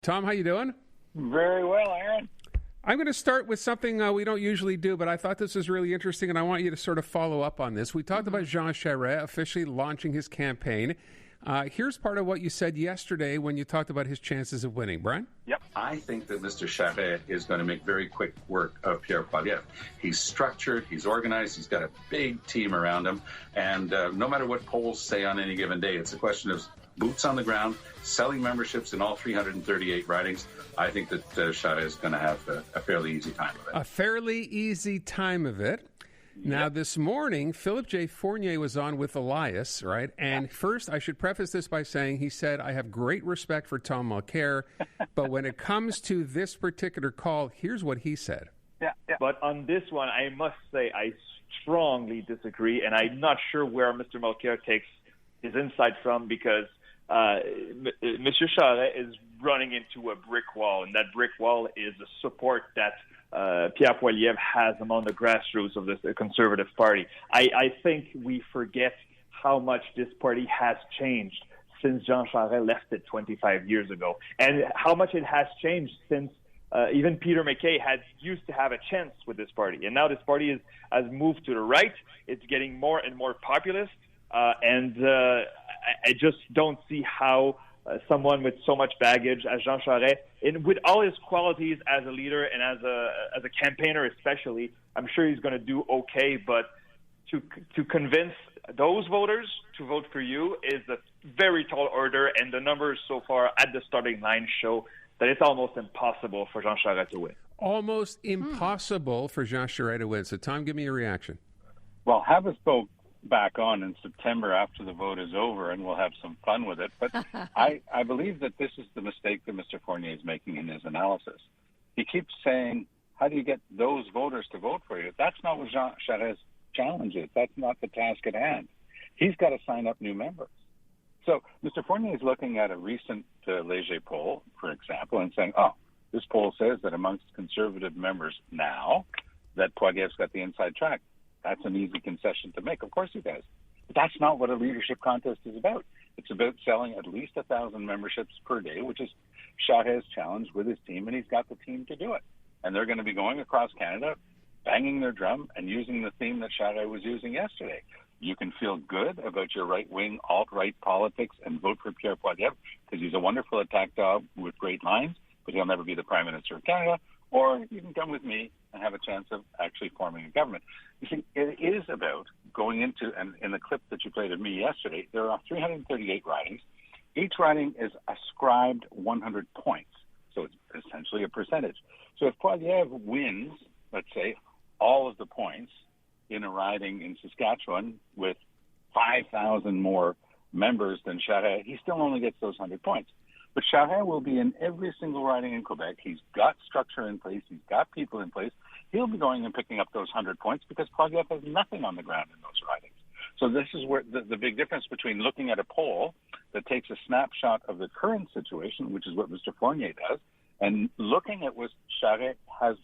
Tom, how you doing? Very well, Aaron. I'm going to start with something we don't usually do, but I thought this was really interesting, and I want you to sort of follow up on this. We talked about Jean Charest officially launching his campaign. Here's part of what you said yesterday when you talked about his chances of winning. Brian? Yep. I think that Mr. Charest is going to make very quick work of Pierre Poilievre. He's structured, he's organized, he's got a big team around him, and no matter what polls say on any given day, it's a question of boots on the ground, selling memberships in all 338 ridings. I think that Charest is going to have a fairly easy time of it. A fairly easy time of it. Now, this morning, Philip J. Fournier was on with Elias, right? And first, I should preface this by saying he said, I have great respect for Tom Mulcair, but when it comes to this particular call, here's what he said. Yeah. But on this one, I must say I strongly disagree, and I'm not sure where Mr. Mulcair takes his insight from, because Mr. Charest is running into a brick wall, and that brick wall is the support that Pierre Poilievre has among the grassroots of the Conservative Party. I think we forget how much this party has changed since Jean Charest left it 25 years ago, and how much it has changed since even Peter MacKay used to have a chance with this party. And now this party has moved to the right. It's getting more and more populist, and I just don't see how someone with so much baggage as Jean Charest, and with all his qualities as a leader and as a campaigner especially, I'm sure he's going to do okay. But to convince those voters to vote for you is a very tall order, and the numbers so far at the starting line show that it's almost impossible for Jean Charest to win. Almost impossible for Jean Charest to win. So, Tom, give me your reaction. Well, have us vote back on in September after the vote is over, and we'll have some fun with it. But I believe that this is the mistake that Mr. Fournier is making in his analysis. He keeps saying, how do you get those voters to vote for you? That's not what Jean Charest's challenge is. That's not the task at hand. He's got to sign up new members. So Mr. Fournier is looking at a recent Léger poll, for example, and saying, this poll says that amongst Conservative members now that Poilievre's got the inside track. That's an easy concession to make. Of course he does. But that's not what a leadership contest is about. It's about selling at least 1,000 memberships per day, which is Charest's challenge with his team, and he's got the team to do it. And they're going to be going across Canada, banging their drum, and using the theme that Charest was using yesterday. You can feel good about your right-wing, alt-right politics and vote for Pierre Poilievre because he's a wonderful attack dog with great lines, but he'll never be the Prime Minister of Canada. Or you can come with me and have a chance of actually forming a government. You see, it is about going into, and in the clip that you played of me yesterday, there are 338 ridings. Each riding is ascribed 100 points, so it's essentially a percentage. So if Poilievre wins, let's say, all of the points in a riding in Saskatchewan with 5,000 more members than Charest, he still only gets those 100 points. But Charest will be in every single riding in Quebec. He's got structure in place. He's got people in place. He'll be going and picking up those 100 points because Poilievre has nothing on the ground in those ridings. So this is where the big difference between looking at a poll that takes a snapshot of the current situation, which is what Mr. Fournier does, and looking at what Charest has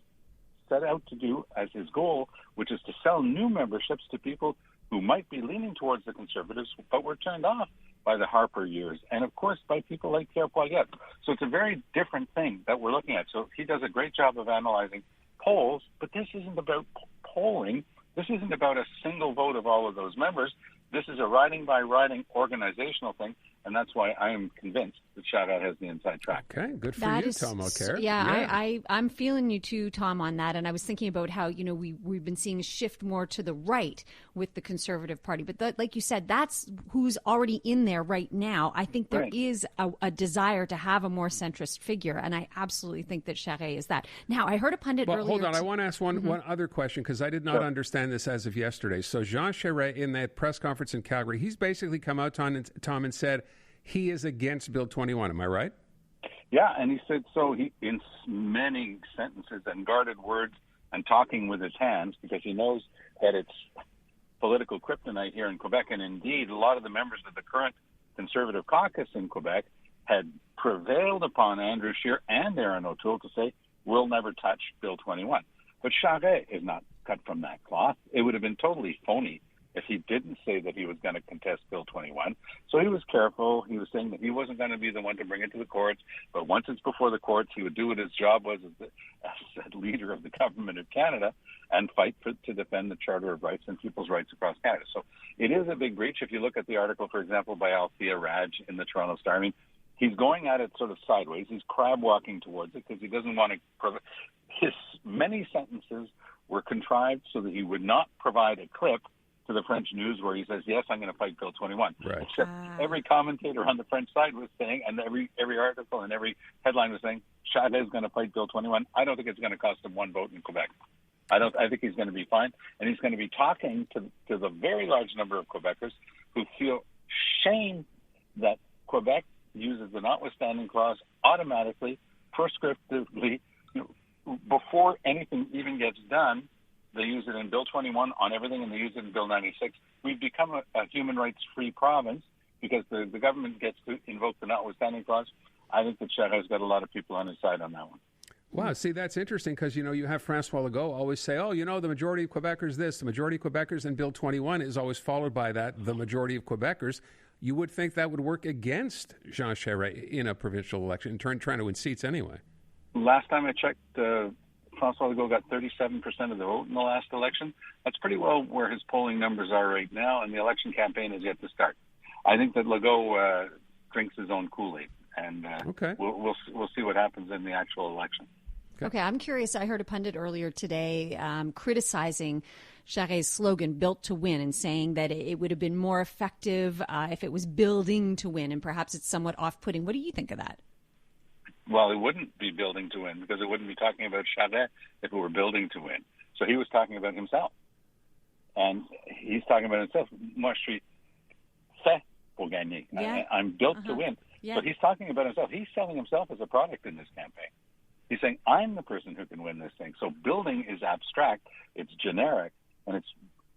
set out to do as his goal, which is to sell new memberships to people who might be leaning towards the Conservatives but were turned off by the Harper years, and of course by people like Pierre Poilievre. So it's a very different thing that we're looking at. So he does a great job of analyzing polls, but this isn't about polling. This isn't about a single vote of all of those members. This is a riding by riding organizational thing, and that's why I am convinced that Charest has the inside track. Okay, good for that you, Tom Mulcair. Yeah. I'm feeling you too, Tom, on that. And I was thinking about how, we've been seeing a shift more to the right with the Conservative Party. But like you said, that's who's already in there right now. I think there is a desire to have a more centrist figure, and I absolutely think that Charest is that. Now, I heard a pundit earlier. Hold on, I want to ask one other question because I did not understand this as of yesterday. So Jean Charest, in that press conference in Calgary, he's basically come out, Tom, and said he is against Bill 21. Am I right? Yeah, and he said so in many sentences and guarded words and talking with his hands because he knows that it's political kryptonite here in Quebec. And indeed, a lot of the members of the current Conservative caucus in Quebec had prevailed upon Andrew Scheer and Aaron O'Toole to say, we'll never touch Bill 21. But Charest is not cut from that cloth. It would have been totally phony if he didn't say that he was going to contest Bill 21. So he was careful. He was saying that he wasn't going to be the one to bring it to the courts, but once it's before the courts, he would do what his job was as the leader of the government of Canada and fight to defend the Charter of Rights and people's rights across Canada. So it is a big breach. If you look at the article, for example, by Althea Raj in the Toronto Star, I mean, he's going at it sort of sideways. He's crab walking towards it because he doesn't want to. His many sentences were contrived so that he would not provide a clip to the French news where he says, yes, I'm going to fight Bill 21. Right. Except every commentator on the French side was saying, and every article and every headline was saying, Charest is going to fight Bill 21. I don't think it's going to cost him one vote in Quebec. I think he's going to be fine. And he's going to be talking to the very large number of Quebecers who feel shame that Quebec uses the notwithstanding clause automatically, prescriptively, before anything even gets done. They use it in Bill 21 on everything, and they use it in Bill 96. We've become a human rights-free province because the government gets to invoke the notwithstanding clause. I think that Charest has got a lot of people on his side on that one. Wow, see, that's interesting because, you have Francois Legault always say, the majority of Quebecers this, the majority of Quebecers, and Bill 21 is always followed by that, the majority of Quebecers. You would think that would work against Jean Charest in a provincial election, trying to win seats anyway. Last time I checked, Francois Legault got 37% of the vote in the last election. That's pretty well where his polling numbers are right now, and the election campaign is yet to start. I think that Legault drinks his own Kool-Aid, and we'll see what happens in the actual election. Okay, I'm curious. I heard a pundit earlier today criticizing Charest's slogan, Built to Win, and saying that it would have been more effective if it was building to win, and perhaps it's somewhat off-putting. What do you think of that? Well, it wouldn't be building to win because it wouldn't be talking about Charest if it were building to win. So he was talking about himself. And he's talking about himself. Moi, je suis fait pour gagner. Yeah. I'm built to win. Yeah. But he's talking about himself. He's selling himself as a product in this campaign. He's saying, I'm the person who can win this thing. So building is abstract, it's generic, and it's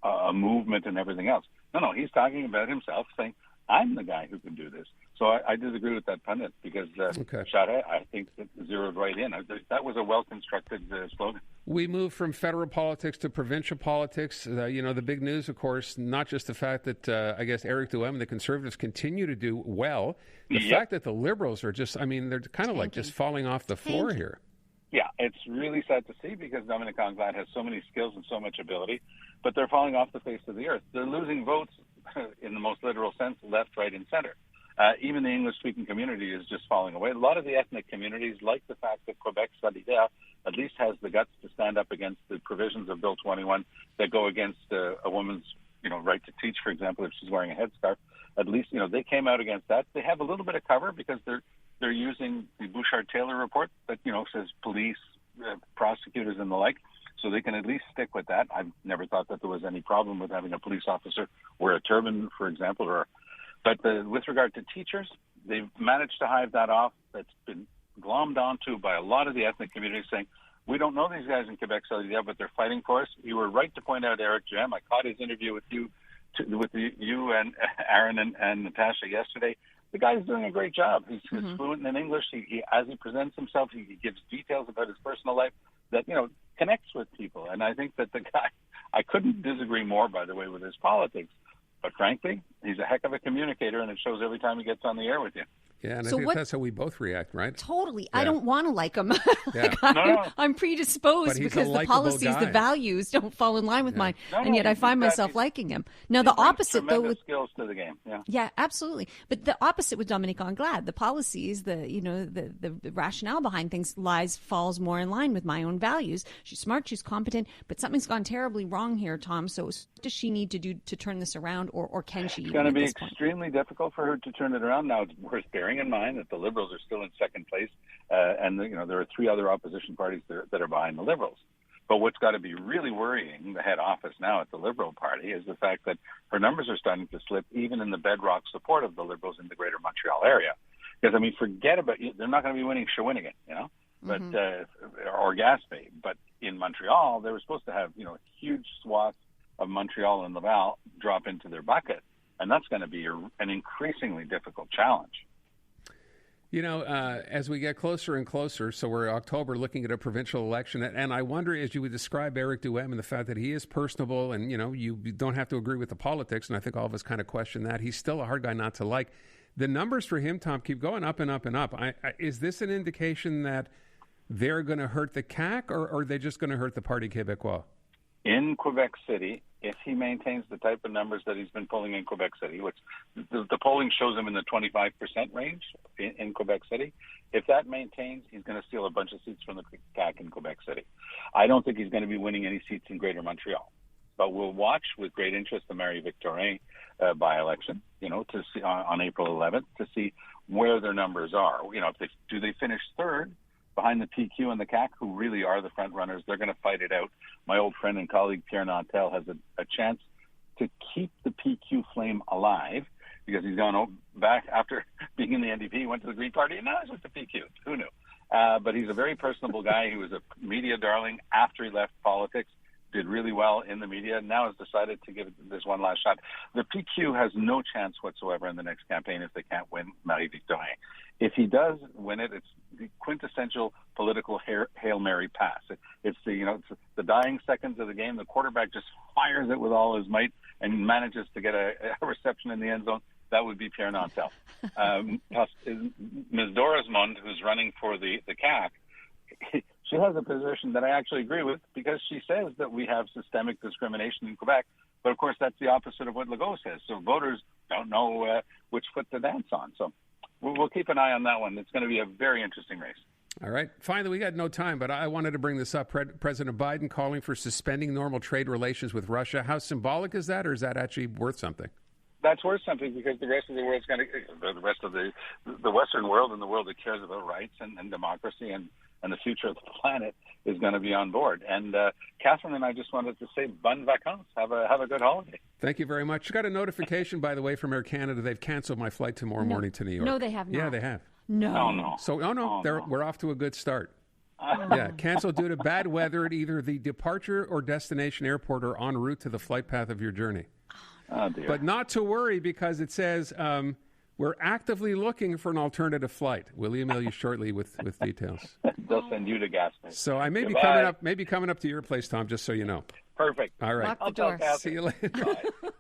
a movement and everything else. No, he's talking about himself, saying, I'm the guy who can do this. So I disagree with that pundit because Charest, I think, that zeroed right in. That was a well-constructed slogan. We move from federal politics to provincial politics. The big news, of course, not just the fact that, I guess, Eric Duhem and the Conservatives continue to do well. The fact that the Liberals are just, they're kind of like just falling off the floor here. Yeah, it's really sad to see because Dominic Anglade has so many skills and so much ability, but they're falling off the face of the earth. They're losing votes in the most literal sense, left, right, and center. Even the English-speaking community is just falling away. A lot of the ethnic communities like the fact that Quebec Solidaire at least has the guts to stand up against the provisions of Bill 21 that go against a woman's right to teach, for example, if she's wearing a headscarf. At least, they came out against that. They have a little bit of cover because they're using the Bouchard-Taylor report that, says police, prosecutors, and the like. So they can at least stick with that. I've never thought that there was any problem with having a police officer wear a turban, for example. But with regard to teachers, they've managed to hive that off. That's been glommed onto by a lot of the ethnic communities saying, we don't know these guys in Quebec Solidaire, but they're fighting for us. You were right to point out Eric Duhem. I caught his interview with you and Aaron and Natasha yesterday. The guy's doing a great job. He's fluent in English. He as he presents himself, he gives details about his personal life that, connects with people. And I think that the guy, I couldn't disagree more, by the way, with his politics. But frankly, he's a heck of a communicator, and it shows every time he gets on the air with you. Yeah, and I think that's how we both react, right? Totally. Yeah. I don't want to like him. Yeah. I'm predisposed because the policies, the values don't fall in line with mine, and yet I find myself liking him. Now, the opposite, though, with skills to the game. Yeah, absolutely. But the opposite with Dominic Anglade, the policies, the rationale behind things falls more in line with my own values. She's smart, she's competent, but something's gone terribly wrong here, Tom. So what does she need to do to turn this around, or can she? It's going to be extremely difficult for her to turn it around. Now, it's worth bearing in mind that the Liberals are still in second place, and there are three other opposition parties that are behind the Liberals. But what's got to be really worrying the head office now at the Liberal Party is the fact that her numbers are starting to slip even in the bedrock support of the Liberals in the greater Montreal area. Because, forget about it. They're not going to be winning Shawinigan, but or Gaspé. But in Montreal, they were supposed to have, huge swaths of Montreal and Laval drop into their bucket. And that's going to be an increasingly difficult challenge. As we get closer and closer, so we're October looking at a provincial election, and I wonder, as you would describe Eric Duhem and the fact that he is personable and, you don't have to agree with the politics, and I think all of us kind of question that. He's still a hard guy not to like. The numbers for him, Tom, keep going up and up and up. Is this an indication that they're going to hurt the CAQ, or are they just going to hurt the Parti Québécois? In Quebec City, if he maintains the type of numbers that he's been pulling in Quebec City, which the polling shows him in the 25% range in Quebec City, if that maintains, he's going to steal a bunch of seats from the CAQ in Quebec City. I don't think he's going to be winning any seats in Greater Montreal. But we'll watch with great interest the Marie-Victorin by-election, to see on April 11th, to see where their numbers are. Do they finish third behind the PQ and the CAQ, who really are the front runners? They're going to fight it out. My old friend and colleague Pierre Nantel has a chance to keep the PQ flame alive, because he's gone back after being in the NDP. He went to the Green Party, and now he's with the PQ. Who knew? But he's a very personable guy. He was a media darling after he left politics. Did really well in the media, and now has decided to give it this one last shot. The PQ has no chance whatsoever in the next campaign if they can't win Marie-Victorin. If he does win it, it's the quintessential political Hail Mary pass. It's the dying seconds of the game. The quarterback just fires it with all his might and manages to get a reception in the end zone. That would be Pierre Nantel. Ms. Dorismond, who's running for the CAQ, she has a position that I actually agree with, because she says that we have systemic discrimination in Quebec. But, of course, that's the opposite of what Legault says. So voters don't know which foot to dance on. So we'll keep an eye on that one. It's going to be a very interesting race. All right. Finally, we got no time, but I wanted to bring this up. President Biden calling for suspending normal trade relations with Russia. How symbolic is that, or is that actually worth something? That's worth something, because the rest of the world's going to, the rest of the Western world and the world that cares about rights and democracy and the future of the planet is going to be on board. And Catherine and I just wanted to say bonnes vacances. Have a good holiday. Thank you very much. Got a notification, by the way, from Air Canada. They've canceled my flight tomorrow morning to New York. No, they have not. Yeah, they have. No. Oh, no. So, we're off to a good start. Yeah, canceled due to bad weather at either the departure or destination airport or en route to the flight path of your journey. Oh, dear. But not to worry, because it says we're actively looking for an alternative flight. We'll email you shortly with details. They'll send you to Gaspé. So I may be coming up to your place, Tom, just so you know. Perfect. All right. Lock the door. See you later. Bye.